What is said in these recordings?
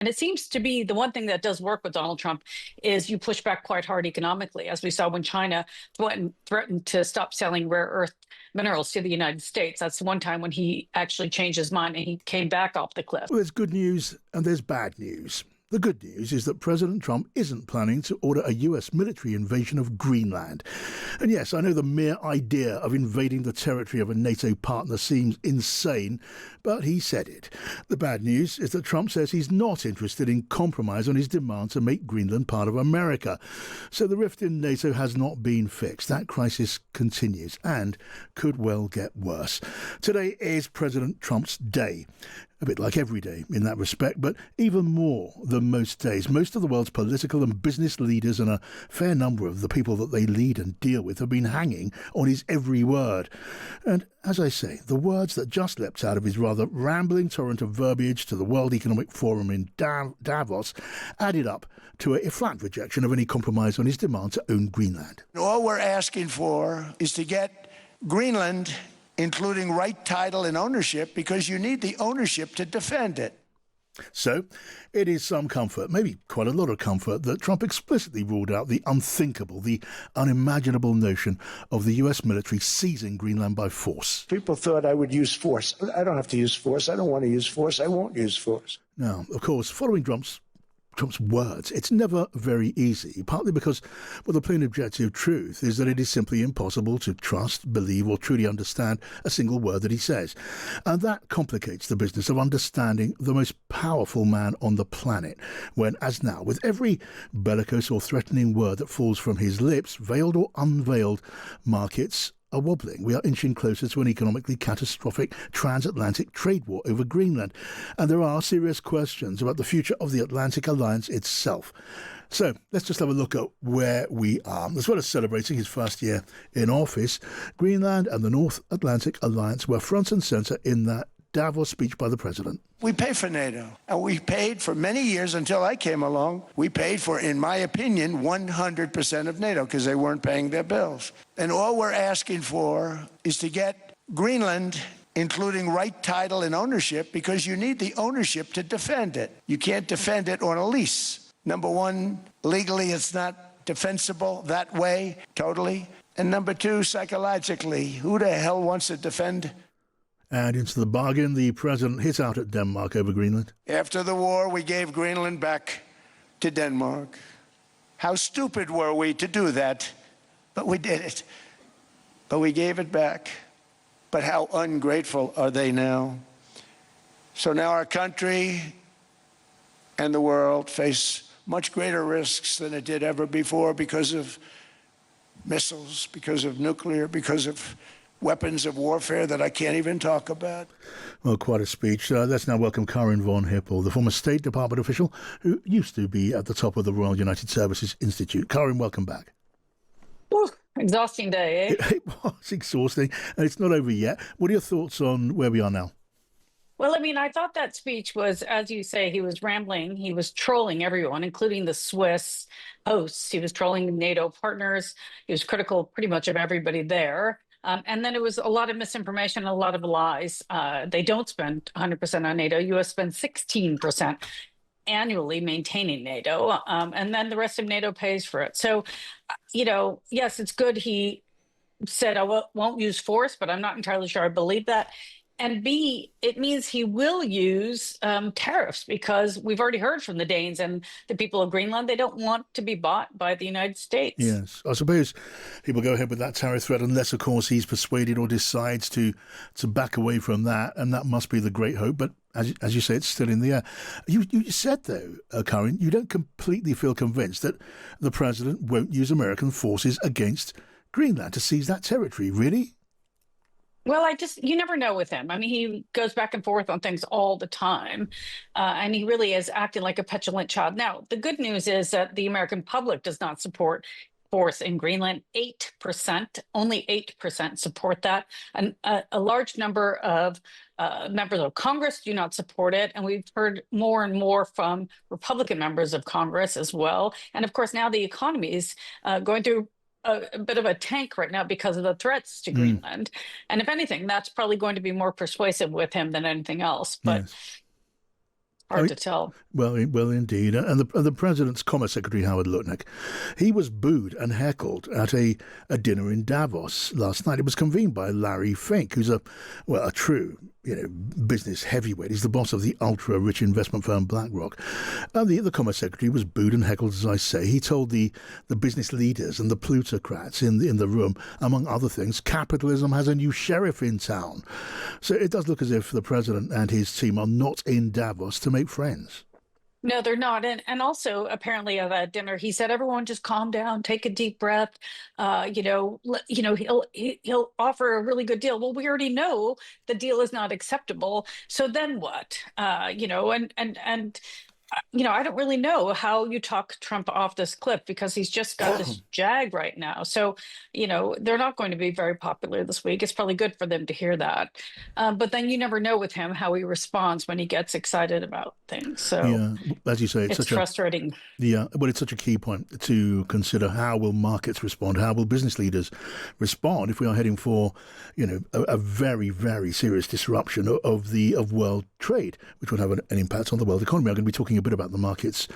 And it seems to be the one thing that does work with Donald Trump is you push back quite hard economically, as we saw when China threatened to stop selling rare earth minerals to the United States. That's one time when he actually changed his mind and he came back off the cliff. Well, there's good news and there's bad news. The good news is that President Trump isn't planning to order a US military invasion of Greenland. And yes, I know the mere idea of invading the territory of a NATO partner seems insane, but he said it. The bad news is that Trump says he's not interested in compromise on his demand to make Greenland part of America. So the rift in NATO has not been fixed. That crisis continues and could well get worse. Today is President Trump's day. A bit like every day in that respect, but even more than most days. Most of the world's political and business leaders and a fair number of the people that they lead and deal with have been hanging on his every word. And as I say, the words that just leapt out of his rather rambling torrent of verbiage to the World Economic Forum in Davos added up to a flat rejection of any compromise on his demand to own Greenland. All we're asking for is to get Greenland, including right, title, and ownership, because you need the ownership to defend it. So it is some comfort, maybe quite a lot of comfort, that Trump explicitly ruled out the unthinkable, the unimaginable notion of the US military seizing Greenland by force. People thought I would use force. I don't have to use force. I don't want to use force. I won't use force. Now, of course, following Trump's words, it's never very easy, partly because, well, the plain objective truth is that it is simply impossible to trust, believe, or truly understand a single word that he says. And that complicates the business of understanding the most powerful man on the planet, when, as now, with every bellicose or threatening word that falls from his lips, veiled or unveiled, markets are wobbling. We are inching closer to an economically catastrophic transatlantic trade war over Greenland. And there are serious questions about the future of the Atlantic Alliance itself. So let's just have a look at where we are. As well as celebrating his first year in office, Greenland and the North Atlantic Alliance were front and centre in that Davos speech by the president. We pay for NATO, and we paid for many years until I came along. We paid for, in my opinion, 100% of NATO because they weren't paying their bills. And all we're asking for is to get Greenland, including right, title, and ownership, because you need the ownership to defend it. You can't defend it on a lease. Number one, legally it's not defensible that way, totally. And number two, psychologically, who the hell wants to defend? And into the bargain, the president hit out at Denmark over Greenland. After the war, we gave Greenland back to Denmark. How stupid were we to do that? But we did it. But we gave it back. But how ungrateful are they now? So now our country and the world face much greater risks than it did ever before because of missiles, because of nuclear, because of weapons of warfare that I can't even talk about. Well, quite a speech. Let's now welcome Karin von Hippel, the former State Department official who used to be at the top of the Royal United Services Institute. Karin, welcome back. Ooh, exhausting day, eh? It was exhausting, and it's not over yet. What are your thoughts on where we are now? Well, I mean, I thought that speech was, as you say, he was rambling. He was trolling everyone, including the Swiss hosts. He was trolling NATO partners. He was critical pretty much of everybody there. And then it was a lot of misinformation, a lot of lies. They don't spend 100% on NATO. U.S. spends 16% annually maintaining NATO. And then the rest of NATO pays for it. So, yes, it's good he said, I won't use force, but I'm not entirely sure I believe that. And B, it means he will use tariffs, because we've already heard from the Danes and the people of Greenland. They don't want to be bought by the United States. Yes, I suppose people go ahead with that tariff threat unless, of course, he's persuaded or decides to back away from that. And that must be the great hope. But as you say, it's still in the air. You said, though, Karin, you don't completely feel convinced that the president won't use American forces against Greenland to seize that territory, really? Well, you never know with him. I mean, he goes back and forth on things all the time, and he really is acting like a petulant child. Now, the good news is that the American public does not support force in Greenland. 8%, only 8% support that. And a large number of members of Congress do not support it. And we've heard more and more from Republican members of Congress as well. And of course, now the economy is going through a bit of a tank right now because of the threats to Greenland. And if anything, that's probably going to be more persuasive with him than anything else. But yes. Hard to tell. Well, indeed. And the president's Commerce Secretary, Howard Lutnick, he was booed and heckled at a dinner in Davos last night. It was convened by Larry Fink, who's a true, business heavyweight. He's the boss of the ultra-rich investment firm BlackRock. And the Commerce Secretary was booed and heckled, as I say. He told the business leaders and the plutocrats in the room, among other things, capitalism has a new sheriff in town. So it does look as if the president and his team are not in Davos to make friends. No, they're not. And also, apparently, at that dinner, he said, "Everyone, just calm down, take a deep breath. He'll offer a really good deal." Well, we already know the deal is not acceptable. So then what? I don't really know how you talk Trump off this cliff because he's just got this jag right now. So, they're not going to be very popular this week. It's probably good for them to hear that. But then you never know with him how he responds when he gets excited about things. So, yeah, as you say, it's such frustrating. It's such a key point to consider. How will markets respond? How will business leaders respond if we are heading for, a very, very serious disruption of world trade, which would have an impact on the world economy? I'm going to be talking a bit about the markets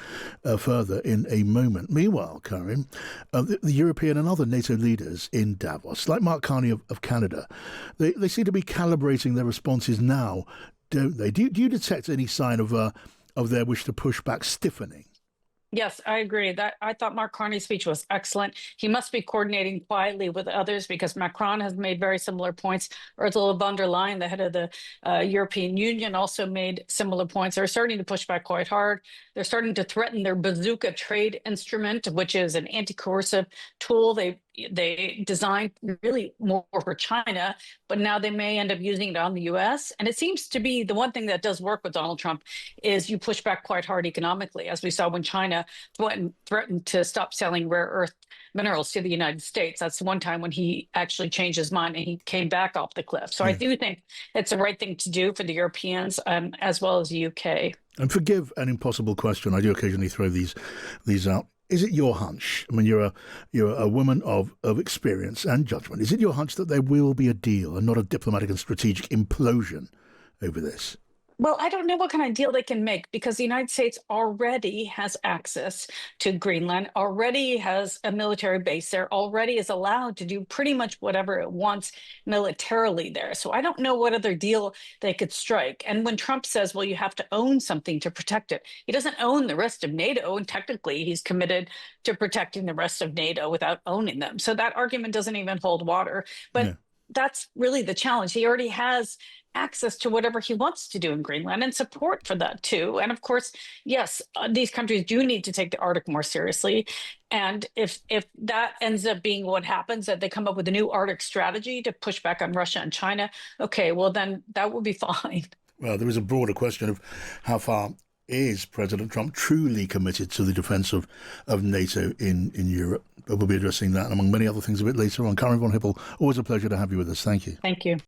further in a moment. Meanwhile, Karin, the European and other NATO leaders in Davos, like Mark Carney of Canada, they seem to be calibrating their responses now, don't they? Do you detect any sign of their wish to push back stiffening? Yes, I agree. I thought Mark Carney's speech was excellent. He must be coordinating quietly with others because Macron has made very similar points. Ursula von der Leyen, the head of the European Union, also made similar points. They're starting to push back quite hard. They're starting to threaten their Bazooka trade instrument, which is an anti-coercive tool they designed really more for China, but now they may end up using it on the US. And it seems to be the one thing that does work with Donald Trump is you push back quite hard economically, as we saw when China threatened to stop selling rare earth minerals to the United States. That's one time when he actually changed his mind and he came back off the cliff. So I do think it's the right thing to do for the Europeans as well as the UK. And forgive an impossible question. I do occasionally throw these out. Is it your hunch? I mean, you're a woman of experience and judgment. Is it your hunch that there will be a deal and not a diplomatic and strategic implosion over this? Well, I don't know what kind of deal they can make because the United States already has access to Greenland, already has a military base there, already is allowed to do pretty much whatever it wants militarily there. So I don't know what other deal they could strike. And when Trump says, well, you have to own something to protect it, he doesn't own the rest of NATO. And technically, he's committed to protecting the rest of NATO without owning them. So that argument doesn't even hold water. But that's really the challenge. He already has access to whatever he wants to do in Greenland and support for that too. And of course, yes, these countries do need to take the Arctic more seriously. And if that ends up being what happens, that they come up with a new Arctic strategy to push back on Russia and China, okay, well then that will be fine. Well, there is a broader question of how far is President Trump truly committed to the defence of NATO in Europe? We'll be addressing that among many other things a bit later on. Karin von Hippel, always a pleasure to have you with us. Thank you. Thank you.